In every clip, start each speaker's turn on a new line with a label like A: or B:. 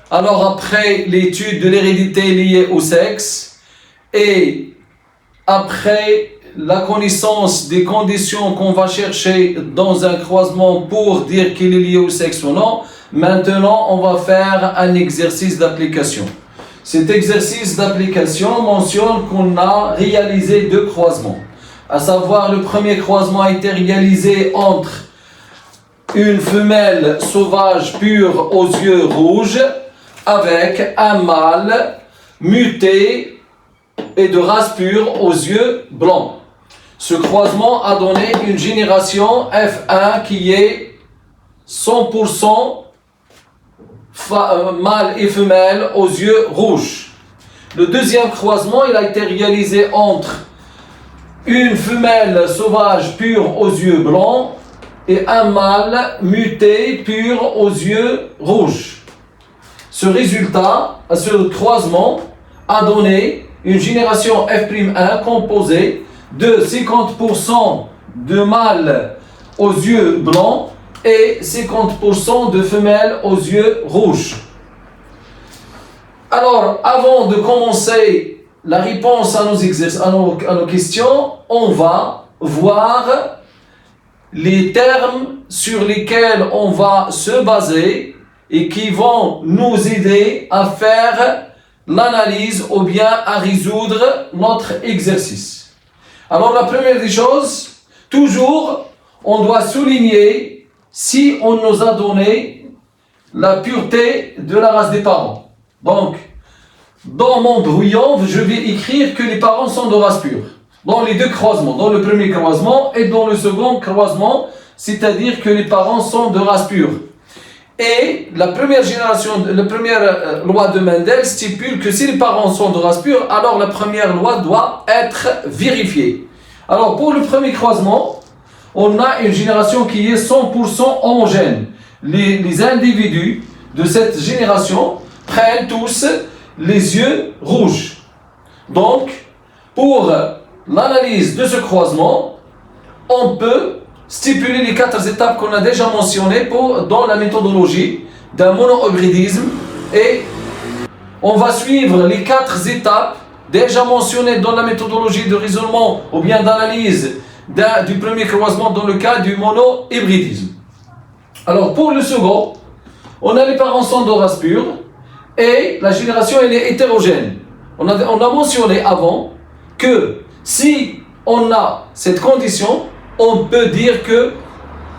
A: Alors après l'étude de l'hérédité liée au sexe et après la connaissance des conditions qu'on va chercher dans un croisement pour dire qu'il est lié au sexe ou non, maintenant on va faire un exercice d'application. Cet exercice d'application mentionne qu'on a réalisé 2 croisements. À savoir, le premier croisement a été réalisé entre une femelle sauvage pure aux yeux rouges avec un mâle muté et de race pure aux yeux blancs. Ce croisement a donné une génération F1 qui est 100% mâle et femelle aux yeux rouges. Le deuxième croisement, il a été réalisé entre une femelle sauvage pure aux yeux blancs et un mâle muté pur aux yeux rouges. Ce résultat, ce croisement, a donné une génération F'1 composée de 50% de mâles aux yeux blancs et 50% de femelles aux yeux rouges. Alors, avant de commencer la réponse à nos questions, on va voir les termes sur lesquels on va se baser et qui vont nous aider à faire l'analyse ou bien à résoudre notre exercice. Alors la première des choses, toujours, on doit souligner si on nous a donné la pureté de la race des parents. Donc, dans mon brouillon, je vais écrire que les parents sont de race pure. Dans les 2 croisements, dans le premier croisement et dans le second croisement, c'est-à-dire que les parents sont de race pure. Et la première loi de Mendel stipule que si les parents sont de race pure, alors la première loi doit être vérifiée. Alors pour le premier croisement, on a une génération qui est 100% homogène. Les individus de cette génération prennent tous les yeux rouges. Donc, pour l'analyse de ce croisement, on peut stipuler les 4 étapes qu'on a déjà mentionnées dans la méthodologie d'un monohybridisme et on va suivre les 4 étapes déjà mentionnées dans la méthodologie de raisonnement ou bien d'analyse du premier croisement dans le cas du monohybridisme. Alors pour le second, on a les parents sont de race pure et la génération elle est hétérogène. On a mentionné avant que si on a cette condition, on peut dire que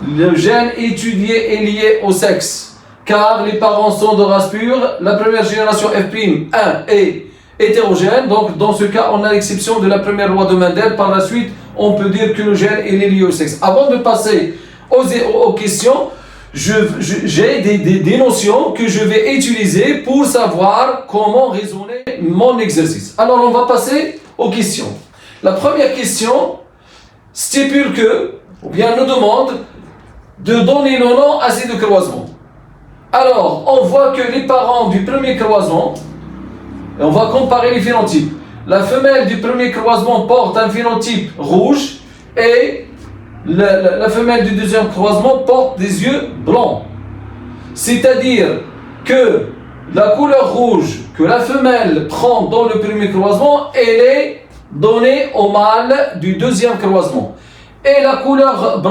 A: le gène étudié est lié au sexe, car les parents sont de race pure, la première génération F'1 est hétérogène, donc dans ce cas, on a l'exception de la première loi de Mendel. Par la suite, on peut dire que le gène est lié au sexe. Avant de passer aux questions, j'ai des notions que je vais utiliser pour savoir comment raisonner mon exercice. Alors, on va passer aux questions. La première question stipule que, ou bien nous demande de donner le nom à ces 2 croisements. Alors, on voit que les parents du premier croisement, et on va comparer les phénotypes. La femelle du premier croisement porte un phénotype rouge et la femelle du deuxième croisement porte des yeux blancs. C'est-à-dire que la couleur rouge que la femelle prend dans le premier croisement, elle est donnée au mâle du deuxième croisement. Et la couleur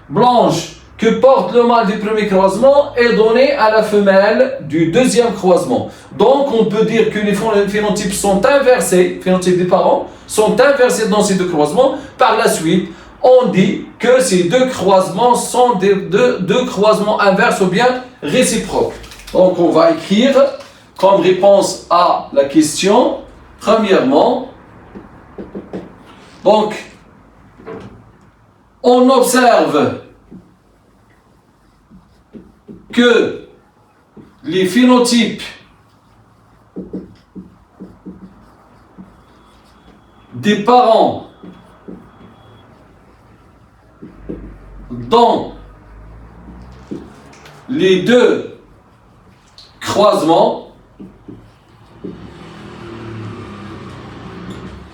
A: blanche que porte le mâle du premier croisement est donnée à la femelle du deuxième croisement. Donc on peut dire que les phénotypes sont inversés, phénotypes des parents sont inversés dans ces 2 croisements. Par la suite, on dit que ces 2 croisements sont deux croisements inverses ou bien réciproques. Donc on va écrire comme réponse à la question, premièrement, donc on observe que les phénotypes des parents dans les 2 croisements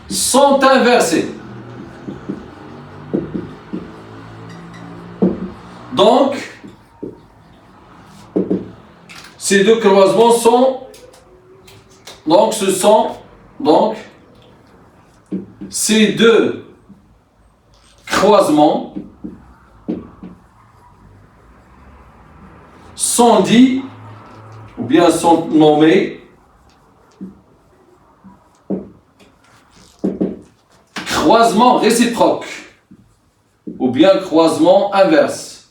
A: sont inversés. Donc, Ces deux croisements sont, donc ce sont, donc, ces deux croisements sont dits, ou bien sont nommés, croisement réciproque, ou bien croisement inverse.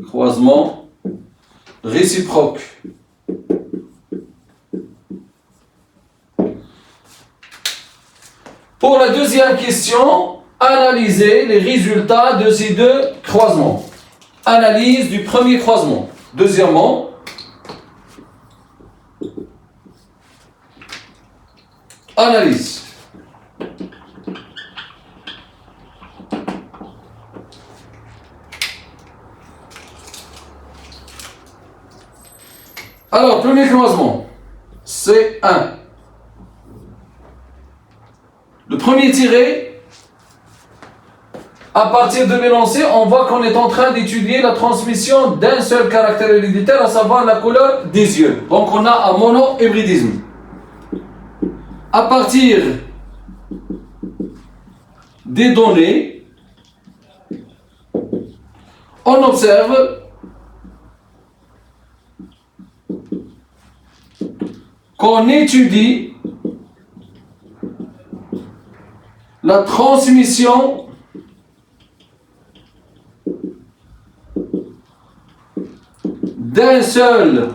A: Croisement réciproque. Pour la deuxième question, analysez les résultats de ces deux croisements. Analyse du premier croisement. Deuxièmement, analyse. Alors, premier croisement, c'est 1. Le premier tiré, à partir de l'énoncé, on voit qu'on est en train d'étudier la transmission d'un seul caractère héréditaire, à savoir la couleur des yeux. Donc on a un mono-hybridisme. À partir des données, on observe qu'on étudie la transmission d'un seul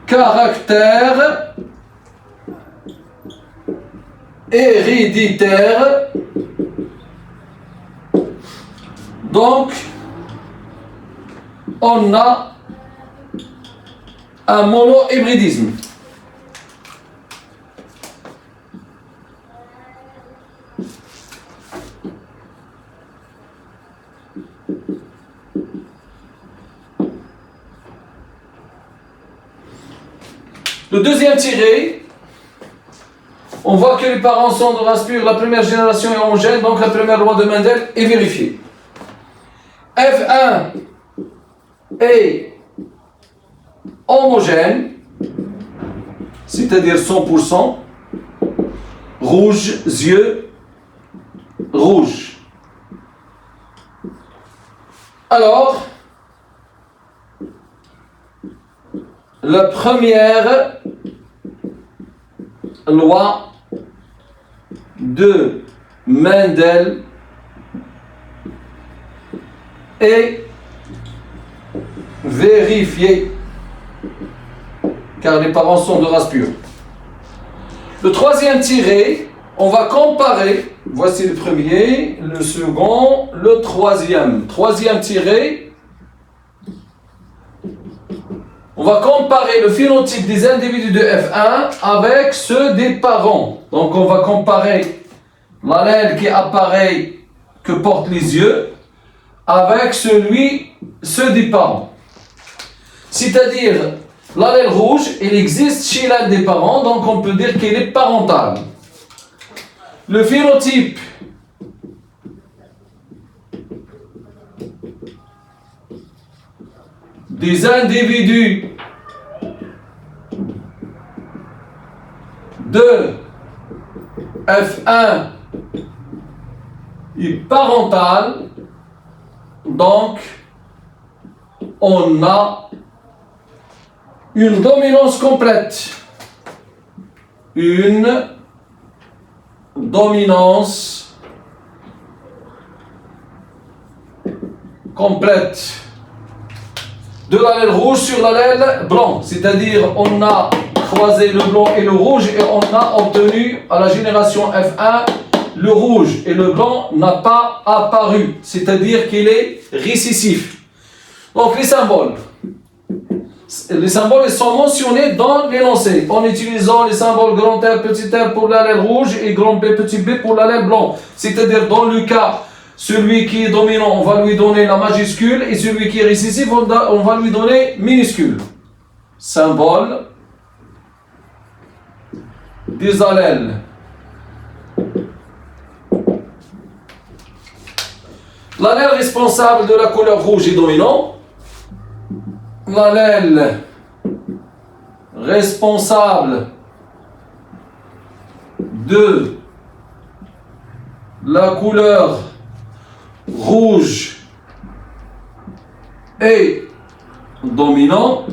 A: caractère héréditaire. Donc, on a un mono-hybridisme. Le deuxième tiré, on voit que les parents sont de race pure, la première génération est homogène, donc la première loi de Mendel est vérifiée. F1 est homogène, c'est-à-dire 100%, rouge, yeux, rouge. Alors, la première loi de Mendel est vérifiée, car les parents sont de race pure. Le troisième tiré, on va comparer, voici le premier, le second, le troisième. Troisième tiré, on va comparer le phénotype des individus de F1 avec ceux des parents. Donc on va comparer l'allèle qui apparaît, que portent les yeux, avec ceux des parents. C'est-à-dire, l'allèle rouge, il existe chez l'un des parents, donc on peut dire qu'il est parental. Le phénotype des individus de F1 est parental, donc on a une dominance complète. Une dominance complète de l'allèle rouge sur l'allèle blanc, c'est-à-dire on a croisé le blanc et le rouge et on a obtenu à la génération F1 le rouge et le blanc n'a pas apparu, c'est-à-dire qu'il est récessif. Donc les symboles ils sont mentionnés dans l'énoncé en utilisant les symboles grand R, petit r pour l'allèle rouge et grand B, petit b pour l'allèle blanc, c'est-à-dire dans le cas celui qui est dominant, on va lui donner la majuscule et celui qui est récessif, on va lui donner minuscule. Symbole des allèles. L'allèle responsable de la couleur rouge est dominant l'allèle responsable de la couleur rouge est dominant,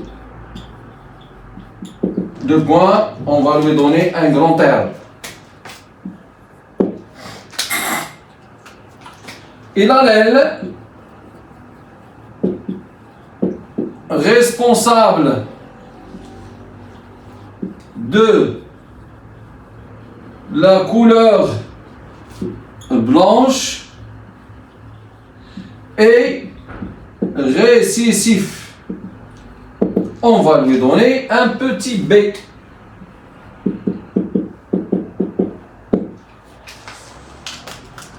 A: deux points, on va lui donner un grand terme. Et l'allèle responsable de la couleur blanche est récessif. On va lui donner un petit B.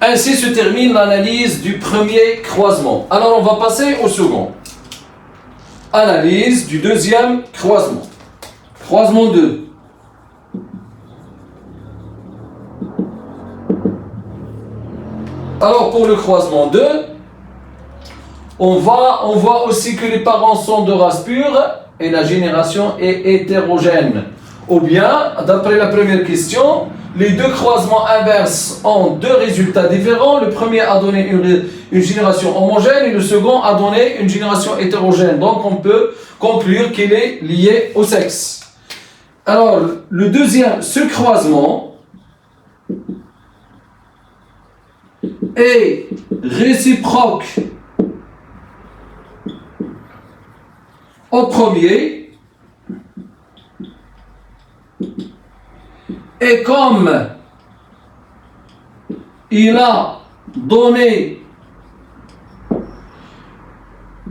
A: Ainsi se termine l'analyse du premier croisement. Alors on va passer au second. Analyse du deuxième croisement. Croisement 2. Alors pour le croisement 2, on voit aussi que les parents sont de race pure et la génération est hétérogène. Ou bien, d'après la première question, les deux croisements inverses ont deux résultats différents. Le premier a donné une génération homogène et le second a donné une génération hétérogène. Donc on peut conclure qu'il est lié au sexe. Alors, le deuxième, ce croisement est réciproque au premier, et comme il a donné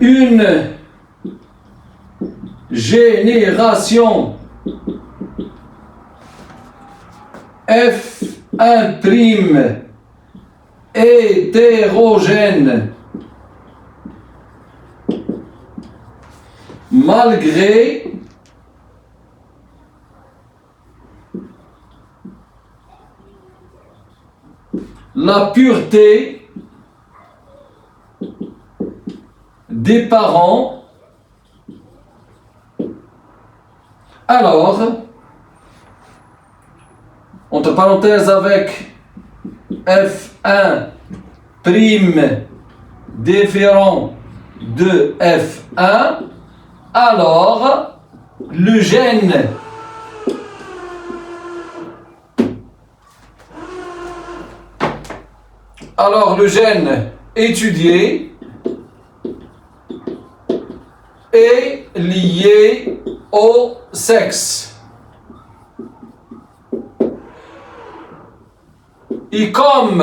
A: une génération F1' hétérogène malgré la pureté des parents, alors, entre parenthèses avec F1' différent de F1, alors le gène étudié est lié au sexe. Et comme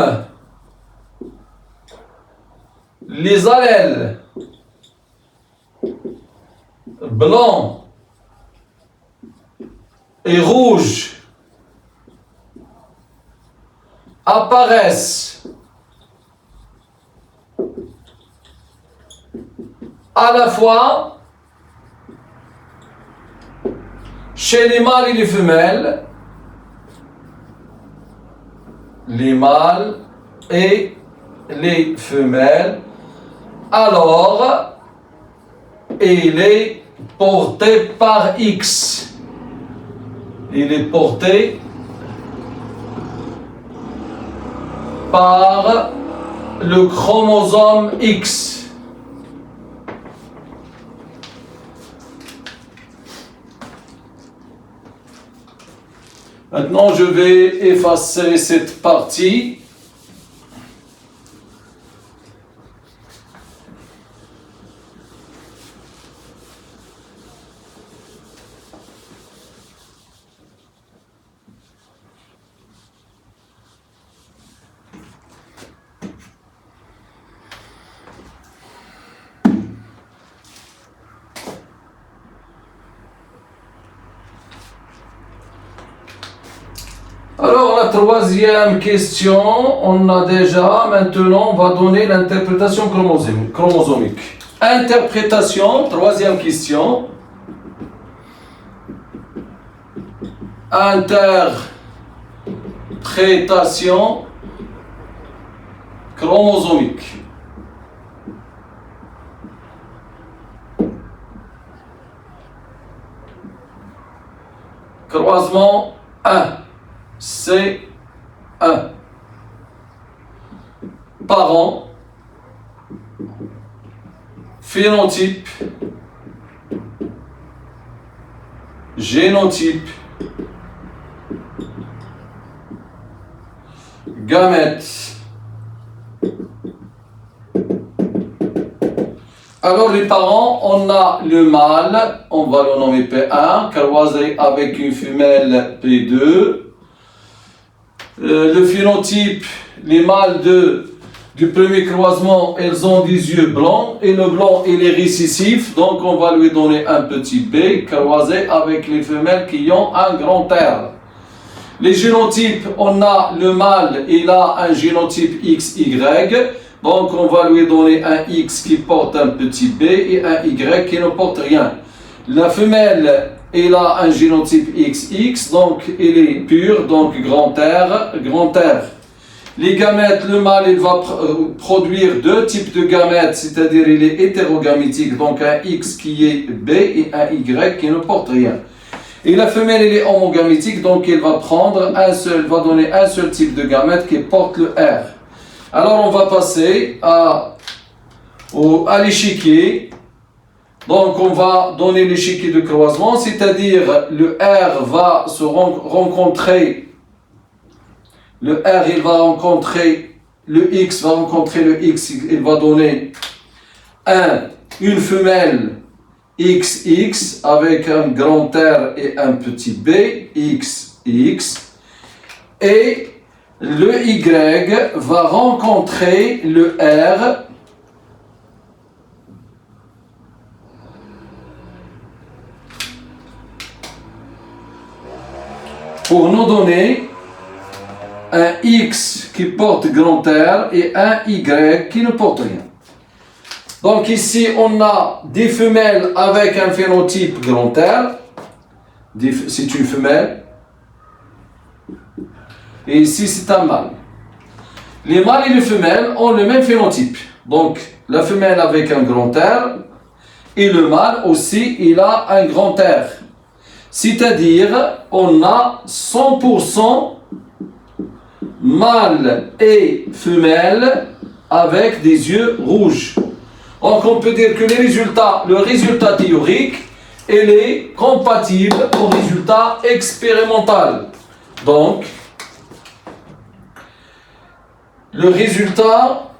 A: les allèles blancs et rouges apparaissent à la fois chez les mâles et les femelles, alors il est porté par X. Il est porté par le chromosome X. Maintenant, je vais effacer cette partie. Alors, la troisième question, on a déjà, maintenant, on va donner l'interprétation chromosomique. Interprétation, troisième question. Interprétation chromosomique. croisement 1, C1. Parents, phénotype, génotype, gamètes. Alors les parents, on a le mâle, on va le nommer P1, croisé avec une femelle P2. Le phénotype, les mâles du premier croisement, elles ont des yeux blancs et le blanc il est récessif, donc on va lui donner un petit B croisé avec les femelles qui ont un grand R. Les génotypes, on a le mâle, il a un génotype XY, donc on va lui donner un X qui porte un petit B et un Y qui ne porte rien. La femelle, elle a un génotype XX, donc il est pur, donc grand R, grand R. Les gamètes, le mâle, il va produire deux types de gamètes, c'est-à-dire il est hétérogamétique, donc un X qui est B et un Y qui ne porte rien. Et la femelle, elle est homogamétique, donc elle va donner un seul type de gamète qui porte le R. Alors on va passer à l'échiquier. Donc on va donner l'échiquier de croisement, c'est-à-dire le R va se rencontrer. Le R, il va rencontrer le X, va rencontrer le X, il va donner une femelle XX avec un grand R et un petit B, XX, et le Y va rencontrer le R pour nous donner un X qui porte grand R et un Y qui ne porte rien. Donc ici, on a des femelles avec un phénotype grand R. C'est une femelle. Et ici, c'est un mâle. Les mâles et les femelles ont le même phénotype. Donc, la femelle avec un grand R et le mâle aussi, il a un grand R. C'est-à-dire, on a 100% mâle et femelle avec des yeux rouges. Donc on peut dire que le résultat théorique, il est compatible au résultat expérimental. Donc, le résultat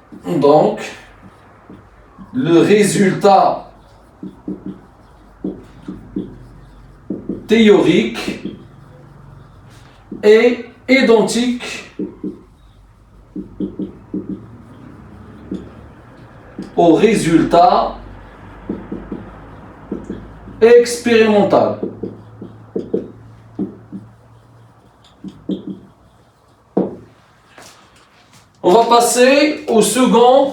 A: théorique est identique au résultat expérimental. On va passer au second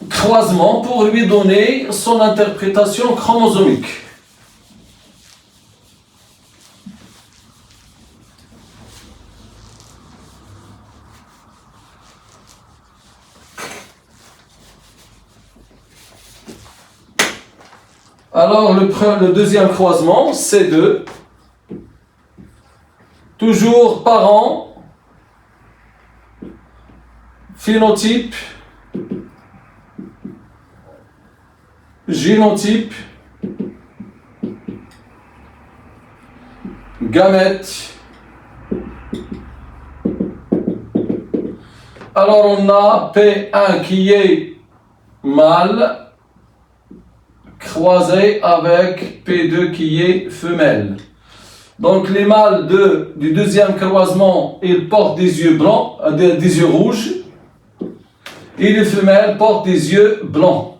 A: croisement pour lui donner son interprétation chromosomique. Alors, le deuxième croisement, C2, toujours parent, phénotype, génotype, gamète. Alors, on a P1 qui est mâle, croisé avec P2 qui est femelle. Donc les mâles du deuxième croisement, ils portent des yeux blancs, des yeux rouges, et les femelles portent des yeux blancs.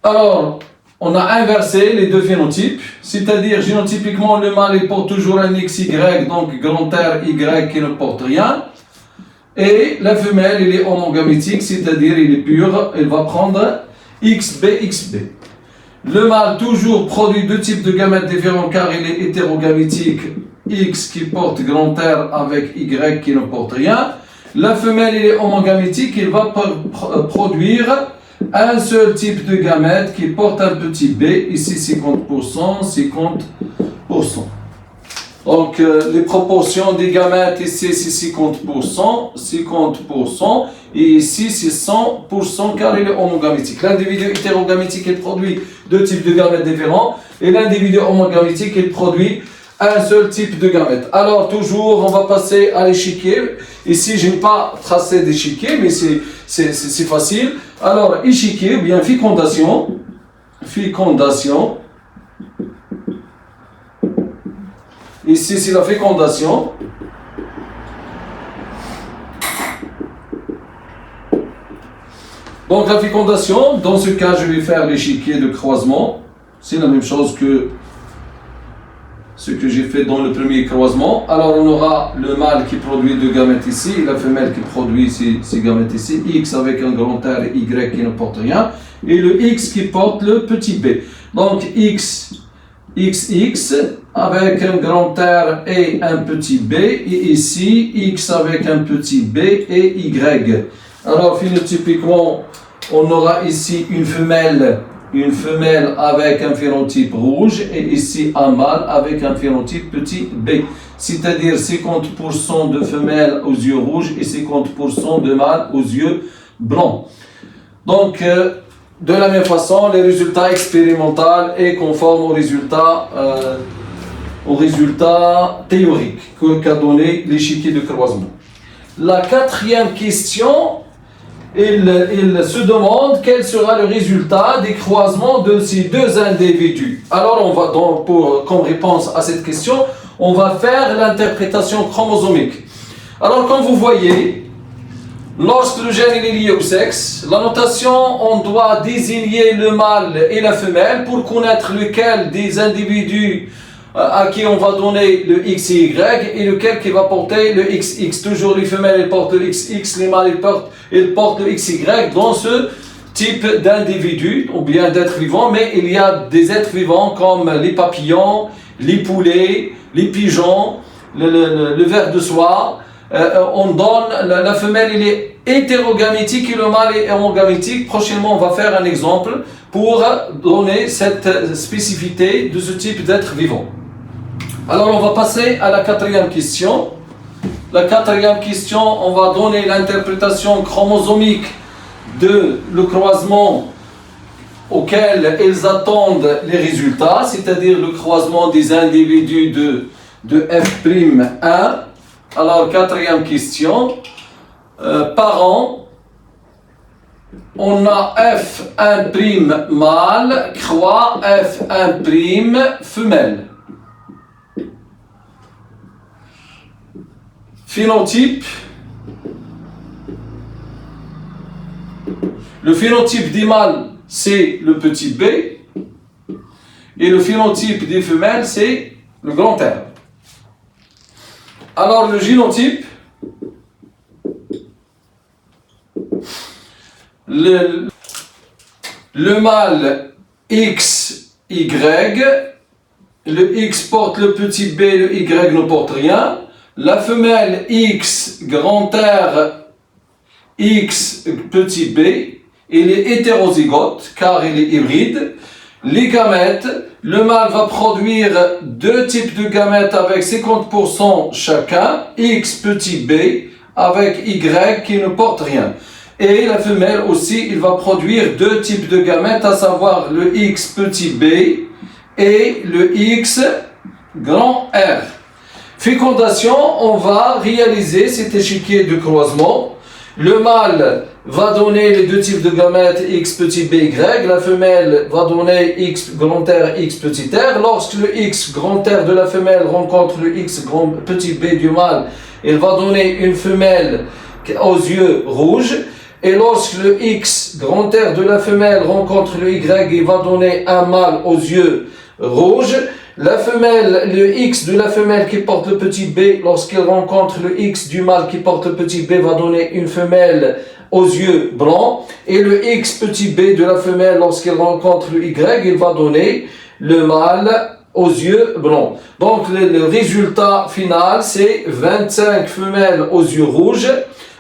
A: Alors, on a inversé les deux phénotypes, c'est-à-dire génotypiquement le mâle il porte toujours un XY, donc grand R Y qui ne porte rien, et la femelle il est homogamétique, c'est-à-dire il est pur, elle va prendre XB. Le mâle toujours produit deux types de gamètes différents car il est hétérogamétique, X qui porte grand R avec Y qui ne porte rien. La femelle elle est homogamétique, il va produire un seul type de gamète qui porte un petit B, ici 50%, 50%. Donc, les proportions des gamètes, ici, c'est 50%, et ici, c'est 100%, car il est homogamétique. L'individu hétérogamétique, il produit deux types de gamètes différents, et l'individu homogamétique, il produit un seul type de gamète. Alors, toujours, on va passer à l'échiquier. Ici, je n'ai pas tracé d'échiquier, mais c'est facile. Alors, échiquier, ou bien fécondation. Ici, c'est la fécondation. Donc, la fécondation, dans ce cas, je vais faire l'échiquier de croisement. C'est la même chose que ce que j'ai fait dans le premier croisement. Alors, on aura le mâle qui produit deux gamètes ici, et la femelle qui produit ces gamètes ici, X avec un grand R et Y qui ne porte rien, et le X qui porte le petit b. Donc, XX avec un grand R et un petit b, et ici, X avec un petit b et Y. Alors, phénotypiquement, on aura ici une femelle avec un phénotype rouge et ici un mâle avec un phénotype petit b. C'est-à-dire 50% de femelles aux yeux rouges et 50% de mâles aux yeux blancs. Donc, de la même façon, les résultats expérimentaux est conforme aux résultats théoriques qu'a donné l'échiquier de croisement. La quatrième question, il se demande quel sera le résultat des croisements de ces deux individus. Alors, on va donc, comme réponse à cette question, on va faire l'interprétation chromosomique. Alors, comme vous voyez, lorsque le gène est lié au sexe, la notation, on doit désigner le mâle et la femelle pour connaître lequel des individus à qui on va donner le XY et lequel qui va porter le XX. Toujours les femelles elles portent le XX, les mâles ils portent le XY dans ce type d'individu ou bien d'êtres vivants, mais il y a des êtres vivants comme les papillons, les poulets, les pigeons, le ver de soie. On donne, la femelle elle est hétérogamétique et le mâle est homogamétique. Prochainement on va faire un exemple pour donner cette spécificité de ce type d'être vivant. Alors on va passer à la quatrième question. La quatrième question, on va donner l'interprétation chromosomique de le croisement auquel ils attendent les résultats, c'est-à-dire le croisement des individus de F'1. Alors quatrième question, parents, on a F1' mâle croix F1' femelle. Phénotype. Le phénotype des mâles, c'est le petit b. Et le phénotype des femelles, c'est le grand R. Alors, le génotype. Le mâle XY. Le X porte le petit b, le Y ne porte rien. La femelle X grand R X petit b, il est hétérozygote car il est hybride. Les gamètes, le mâle va produire deux types de gamètes avec 50% chacun, X petit b avec Y qui ne porte rien. Et la femelle aussi, il va produire deux types de gamètes, à savoir le X petit b et le X grand R. Fécondation, on va réaliser cet échiquier de croisement. Le mâle va donner les deux types de gamètes X petit b, Y. La femelle va donner X grand R, X petit r. Lorsque le X grand R de la femelle rencontre le X grand petit b du mâle, il va donner une femelle aux yeux rouges. Et lorsque le X grand R de la femelle rencontre le Y, il va donner un mâle aux yeux rouges. La femelle, le X de la femelle qui porte le petit b, lorsqu'elle rencontre le X du mâle qui porte le petit b, va donner une femelle aux yeux blancs. Et le X petit b de la femelle, lorsqu'elle rencontre le Y, il va donner le mâle aux yeux blancs. Donc le résultat final, c'est 25 femelles aux yeux rouges,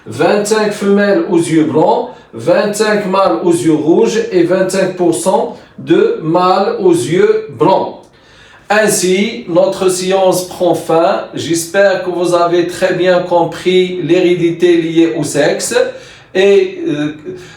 A: 25 femelles aux yeux blancs, 25 mâles aux yeux rouges et 25% de mâles aux yeux blancs. Ainsi, notre science prend fin. J'espère que vous avez très bien compris l'hérédité liée au sexe et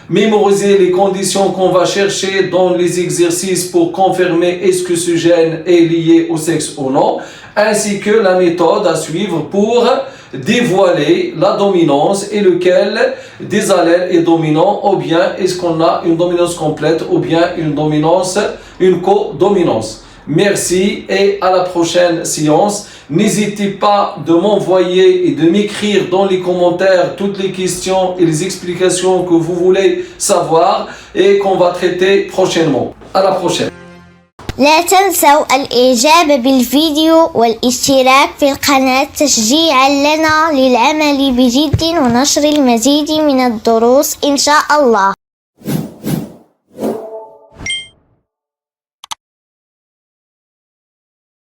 A: mémoriser les conditions qu'on va chercher dans les exercices pour confirmer est-ce que ce gène est lié au sexe ou non, ainsi que la méthode à suivre pour dévoiler la dominance et lequel des allèles est dominant, ou bien est-ce qu'on a une dominance complète ou bien une codominance. Merci et à la prochaine séance. N'hésitez pas de m'envoyer et de m'écrire dans les commentaires toutes les questions et les explications que vous voulez savoir et qu'on va traiter prochainement. À la prochaine.
B: لا تنسوا الإعجاب بالفيديو والاشتراك في القناة تشجيعا لنا للعمل بجد ونشر المزيد من الدروس إن شاء الله.